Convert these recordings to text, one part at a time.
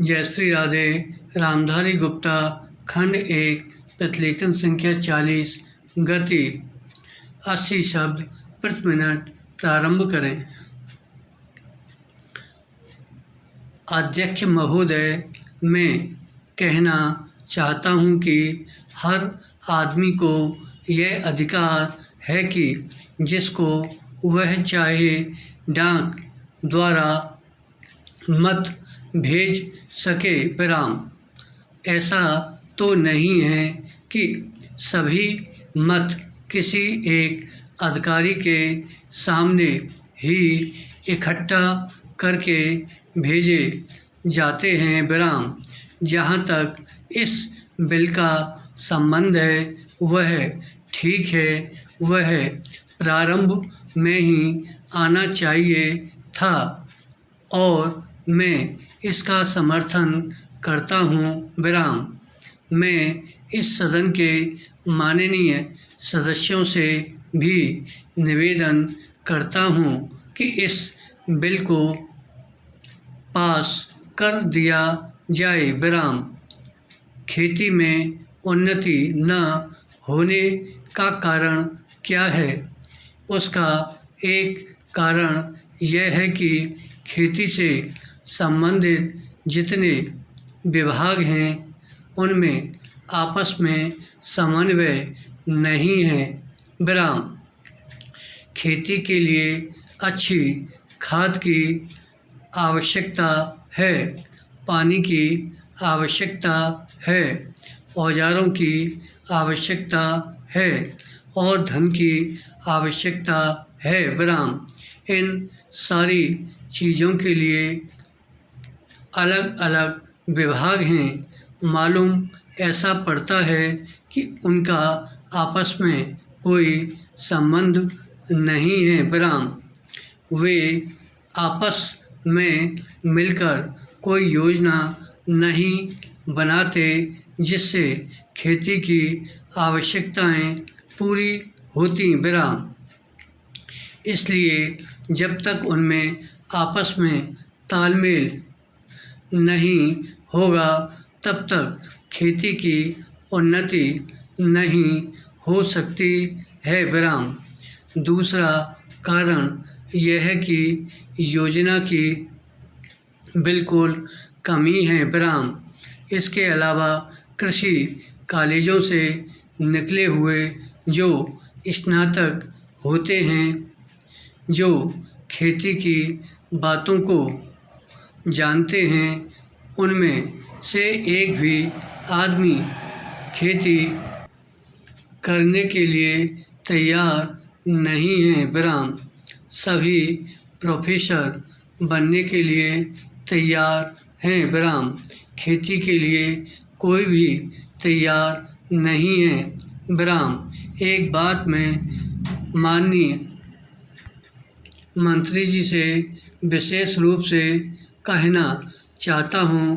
जय श्री राधे। रामधारी गुप्ता खंड 1 प्रतिलेखन संख्या 40 गति 80 शब्द प्रति मिनट। प्रारंभ करें। अध्यक्ष महोदय, मैं कहना चाहता हूँ कि हर आदमी को यह अधिकार है कि जिसको वह चाहे डाक द्वारा मत भेज सके। विराम। ऐसा तो नहीं है कि सभी मत किसी एक अधिकारी के सामने ही इकट्ठा करके भेजे जाते हैं। विराम। जहाँ तक इस बिल का संबंध है वह ठीक है, वह प्रारंभ में ही आना चाहिए था और मैं इसका समर्थन करता हूँ। विराम। मैं इस सदन के माननीय सदस्यों से भी निवेदन करता हूँ कि इस बिल को पास कर दिया जाए। विराम। खेती में उन्नति न होने का कारण क्या है? उसका एक कारण यह है कि खेती से संबंधित जितने विभाग हैं उनमें आपस में समन्वय नहीं है। विराम। खेती के लिए अच्छी खाद की आवश्यकता है, पानी की आवश्यकता है, औजारों की आवश्यकता है और धन की आवश्यकता है। विराम। इन सारी चीज़ों के लिए अलग अलग विभाग हैं। मालूम ऐसा पड़ता है कि उनका आपस में कोई संबंध नहीं है। विराम। वे आपस में मिलकर कोई योजना नहीं बनाते जिससे खेती की आवश्यकताएं पूरी होती। विराम। इसलिए जब तक उनमें आपस में तालमेल नहीं होगा तब तक खेती की उन्नति नहीं हो सकती है। विराम। दूसरा कारण यह है कि योजना की बिल्कुल कमी है। विराम। इसके अलावा कृषि कॉलेजों से निकले हुए जो स्नातक होते हैं, जो खेती की बातों को जानते हैं, उनमें से एक भी आदमी खेती करने के लिए तैयार नहीं है। विराम। सभी प्रोफेसर बनने के लिए तैयार हैं। विराम। खेती के लिए कोई भी तैयार नहीं है। विराम। एक बात मैं माननीय मंत्री जी से विशेष रूप से कहना चाहता हूँ।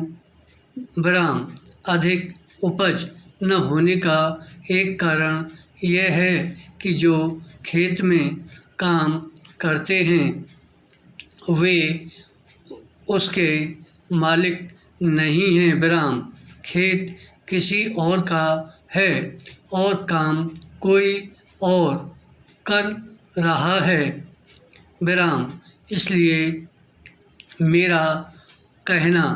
विराम। अधिक उपज न होने का एक कारण यह है कि जो खेत में काम करते हैं वे उसके मालिक नहीं हैं। विराम। खेत किसी और का है और काम कोई और कर रहा है। विराम। इसलिए मेरा कहना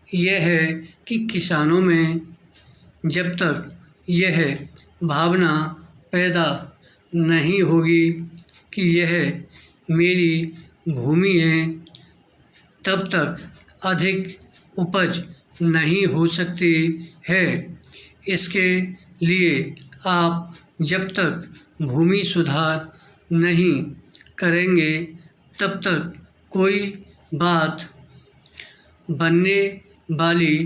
यह है कि किसानों में जब तक यह भावना पैदा नहीं होगी कि यह मेरी भूमि है, तब तक अधिक उपज नहीं हो सकती है। इसके लिए आप जब तक भूमि सुधार नहीं करेंगे तब तक कोई बात बनने वाली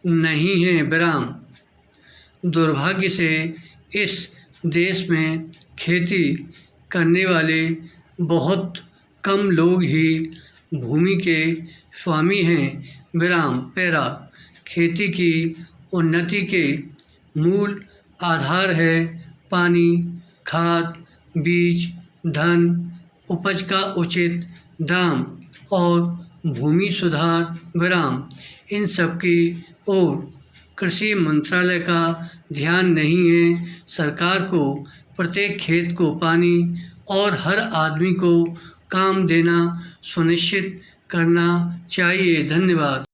नहीं है। विराम। दुर्भाग्य से इस देश में खेती करने वाले बहुत कम लोग ही भूमि के स्वामी हैं। विराम। पैरा। खेती की उन्नति के मूल आधार है पानी, खाद, बीज, धन, उपज का उचित दाम और भूमि सुधार विराम, इन सब की ओर कृषि मंत्रालय का ध्यान नहीं है। सरकार को प्रत्येक खेत को पानी और हर आदमी को काम देना सुनिश्चित करना चाहिए। धन्यवाद।